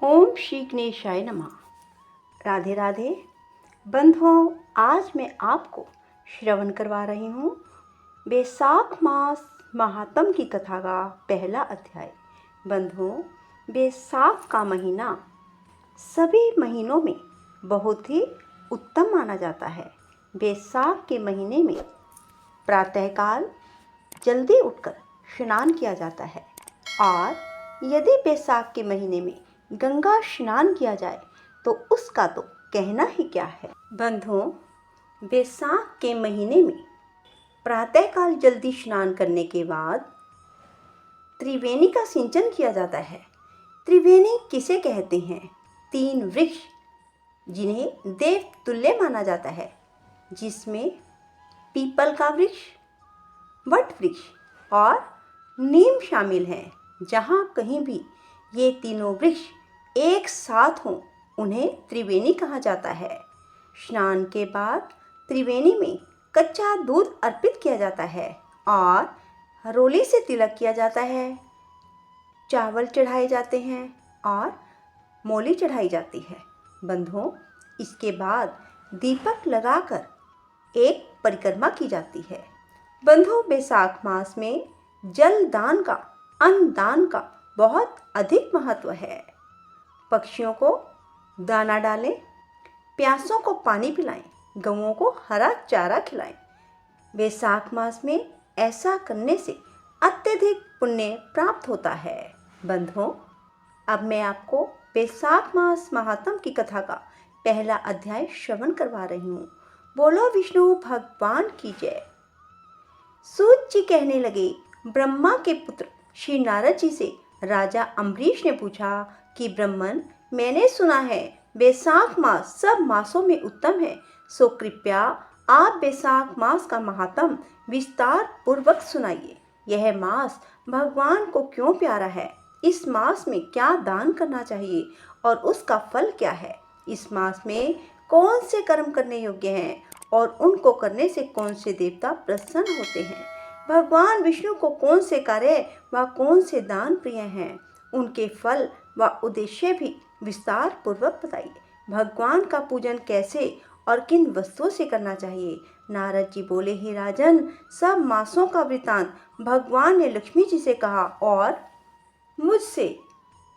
ओम श्री गणेशाय नमः। राधे राधे बंधुओं, आज मैं आपको श्रवण करवा रही हूँ बैसाख मास महात्म की कथा का पहला अध्याय। बंधुओं, बैसाख का महीना सभी महीनों में बहुत ही उत्तम माना जाता है। बैसाख के महीने में प्रातःकाल जल्दी उठकर स्नान किया जाता है और यदि बैसाख के महीने में गंगा स्नान किया जाए तो उसका तो कहना ही क्या है। बंधुओं, बैसाख के महीने में प्रातःकाल जल्दी स्नान करने के बाद त्रिवेणी का सिंचन किया जाता है। त्रिवेणी किसे कहते हैं? 3 वृक्ष जिन्हें देव तुल्य माना जाता है, जिसमें पीपल का वृक्ष, वट वृक्ष और नीम शामिल हैं। जहाँ कहीं भी ये तीनों वृक्ष एक साथ हों उन्हें त्रिवेणी कहा जाता है। स्नान के बाद त्रिवेणी में कच्चा दूध अर्पित किया जाता है और रोली से तिलक किया जाता है। चावल चढ़ाए जाते हैं और मौली चढ़ाई जाती है। बंधुओं, इसके बाद दीपक लगाकर एक परिक्रमा की जाती है। बंधुओं, बैसाख मास में जल दान का, अन्न दान का बहुत अधिक महत्व है। पक्षियों को दाना डालें, प्यासों को पानी पिलाएं, गौओं को हरा चारा खिलाएं। बैसाख मास में ऐसा करने से अत्यधिक पुण्य प्राप्त होता है। बंधुओं, अब मैं आपको बैसाख मास महात्म की कथा का पहला अध्याय श्रवण करवा रही हूँ। बोलो विष्णु भगवान की जय। सूत जी कहने लगे, ब्रह्मा के पुत्र श्री नारद जी से राजा अम्बरीश ने पूछा कि ब्रह्मन, मैंने सुना है बैसाख मास सब मासों में उत्तम है, सो कृपया आप बैसाख मास का महात्म विस्तार पूर्वक सुनाइए। यह मास भगवान को क्यों प्यारा है? इस मास में क्या दान करना चाहिए और उसका फल क्या है? इस मास में कौन से कर्म करने योग्य हैं और उनको करने से कौन से देवता प्रसन्न होते हैं? भगवान विष्णु को कौन से कार्य व कौन से दान प्रिय हैं? उनके फल व उद्देश्य भी विस्तार पूर्वक बताइए। भगवान का पूजन कैसे और किन वस्तुओं से करना चाहिए? नारद जी बोले, हे राजन, सब मासों का वृतांत भगवान ने लक्ष्मी जी से कहा और मुझसे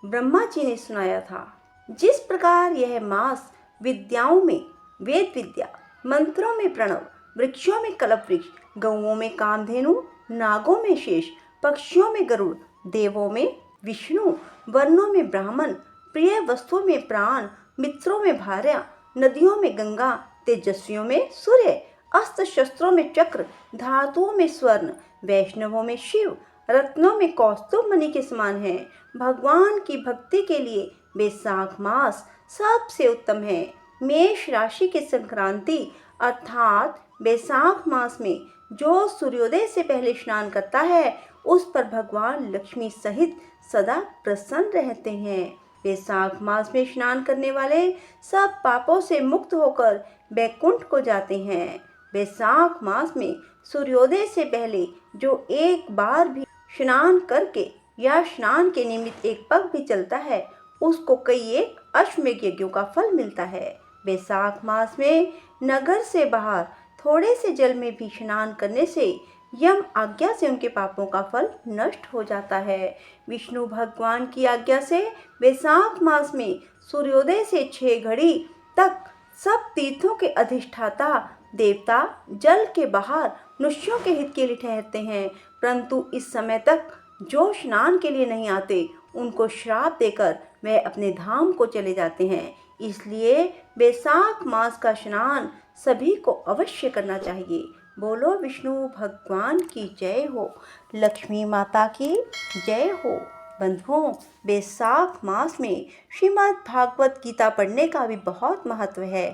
ब्रह्मा जी ने सुनाया था। जिस प्रकार यह मास विद्याओं में वेद विद्या, मंत्रों में प्रणव, वृक्षों में कल्प वृक्ष, गौओं में कामधेनु, नागों में शेष, पक्षियों में गरुड़, देवों में विष्णु, वर्णों में ब्राह्मण, प्रिय वस्तुओं में प्राण, मित्रों में भार्या, नदियों में गंगा, तेजस्वियों में सूर्य, अस्त्र शस्त्रों में चक्र, धातुओं में स्वर्ण, वैष्णवों में शिव, रत्नों में कौस्तुभ मणि के समान है। भगवान की भक्ति के लिए बैसाख मास सबसे उत्तम है। मेष राशि की संक्रांति अर्थात बैसाख मास में जो सूर्योदय से पहले स्नान करता है उस पर भगवान लक्ष्मी सहित सदा प्रसन्न रहते हैं। बैसाख मास में स्नान करने वाले सब पापों से मुक्त होकर बैकुंठ को जाते हैं। बैसाख मास में सूर्योदय से पहले जो एक बार भी स्नान करके या स्नान के निमित्त एक पग भी चलता है उसको कई एक अश्वमेध यज्ञों का फल मिलता है। बैसाख मास में नगर से बाहर थोड़े से जल में भी स्नान करने से यम आज्ञा से उनके पापों का फल नष्ट हो जाता है। विष्णु भगवान की आज्ञा से बैसाख मास में सूर्योदय से 6 घड़ी तक सब तीर्थों के अधिष्ठाता देवता जल के बाहर मनुष्यों के हित के लिए ठहरते हैं, परंतु इस समय तक जो स्नान के लिए नहीं आते उनको श्राप देकर वह अपने धाम को चले जाते हैं। इसलिए बैसाख मास का स्नान सभी को अवश्य करना चाहिए। बोलो विष्णु भगवान की जय हो, लक्ष्मी माता की जय हो। बंधुओं, बैसाख मास में श्रीमद् भागवत गीता पढ़ने का भी बहुत महत्व है।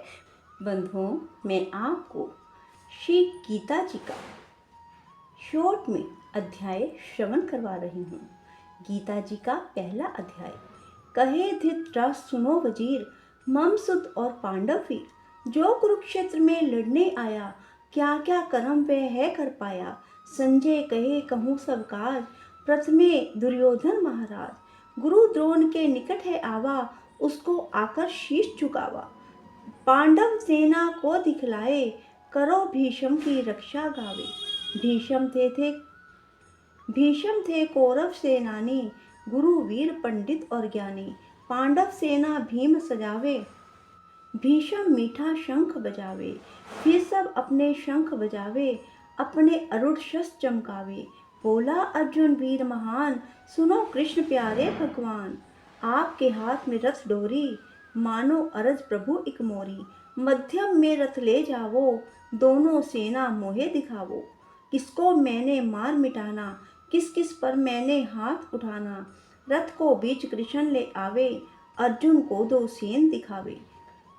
बंधुओं, मैं आपको श्री गीता जी का शॉर्ट में अध्याय श्रवण करवा रही हूँ। गीता जी का पहला अध्याय। कहे धृतराष्ट्र, सुनो वजीर, मम सुत और पांडव वीर, जो कुरुक्षेत्र में लड़ने आया, क्या क्या कर्म वह है कर पाया। संजय कहे कहूँ सब काज, प्रथमे दुर्योधन महाराज, गुरु द्रोण के निकट है आवा, उसको आकर शीश झुकावा। पांडव सेना को दिखलाए, करो भीष्म की रक्षा गावे। भीष्म थे कौरव सेनानी, गुरु वीर पंडित और ज्ञानी। पांडव सेना भीम सजावे, भीष्म मीठा शंख बजावे। फिर सब अपने शंख बजावे, अपने अरुण शस्त्र चमकावे। बोला अर्जुन वीर महान, सुनो कृष्ण प्यारे भगवान। आपके हाथ में रथ डोरी, मानो अरज प्रभु इक मोरी। मध्यम में रथ ले जावो, दोनों सेना मोहे दिखावो। किसको मैंने मार मिटाना, किस किस पर मैंने हाथ उठाना। रथ को बीच कृष्ण ले आवे, अर्जुन को दो सेन दिखावे।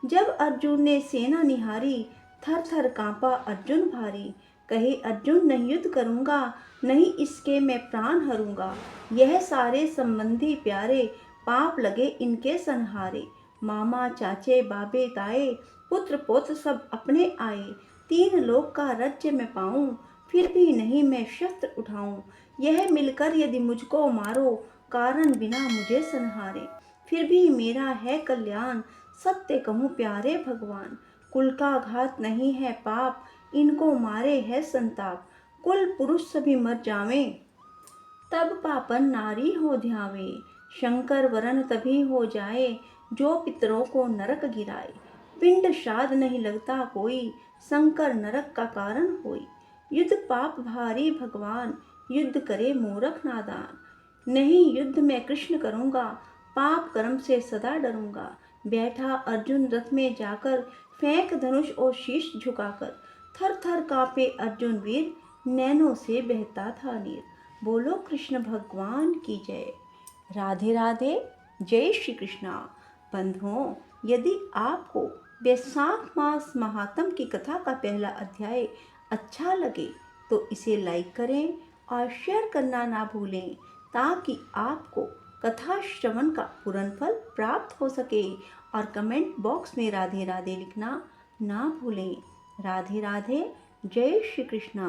जब अर्जुन ने सेना निहारी, थर थर कांपा अर्जुन भारी। कहे अर्जुन नहीं युद्ध करूंगा, नहीं इसके मैं प्राण हरूंगा। यह सारे संबंधी प्यारे, पाप लगे इनके संहारे। मामा चाचे बाबे ताए, पुत्र पौत्र सब अपने आए। तीन लोक का राज्य मैं पाऊं, फिर भी नहीं मैं शस्त्र उठाऊं। यह मिलकर यदि मुझको मारो, कारण बिना मुझे संहारे। फिर भी मेरा है कल्याण, सत्य कहूँ प्यारे भगवान। कुल का घात नहीं है पाप, इनको मारे है संताप। कुल पुरुष सभी मर जावें, तब पापन नारी हो ध्यावे। शंकर वरन तभी हो जाए, जो पितरों को नरक गिराए। पिंड श्राद्ध नहीं लगता कोई, शंकर नरक का कारण होई। युद्ध पाप भारी भगवान, युद्ध करे मूर्ख नादान। नहीं युद्ध मैं कृष्ण करूँगा, पाप कर्म से सदा डरूंगा। बैठा अर्जुन रथ में जाकर, फेंक धनुष और शीश झुकाकर। थर थर कांपे अर्जुन वीर, नैनों से बहता था नीर। बोलो कृष्ण भगवान की जय। राधे राधे, जय श्री कृष्णा। बंधुओं, यदि आपको वैशाख मास महात्म की कथा का पहला अध्याय अच्छा लगे तो इसे लाइक करें और शेयर करना ना भूलें, ताकि आपको कथा श्रवण का पूर्ण फल प्राप्त हो सके। और कमेंट बॉक्स में राधे राधे लिखना ना भूलें। राधे राधे, जय श्री कृष्णा।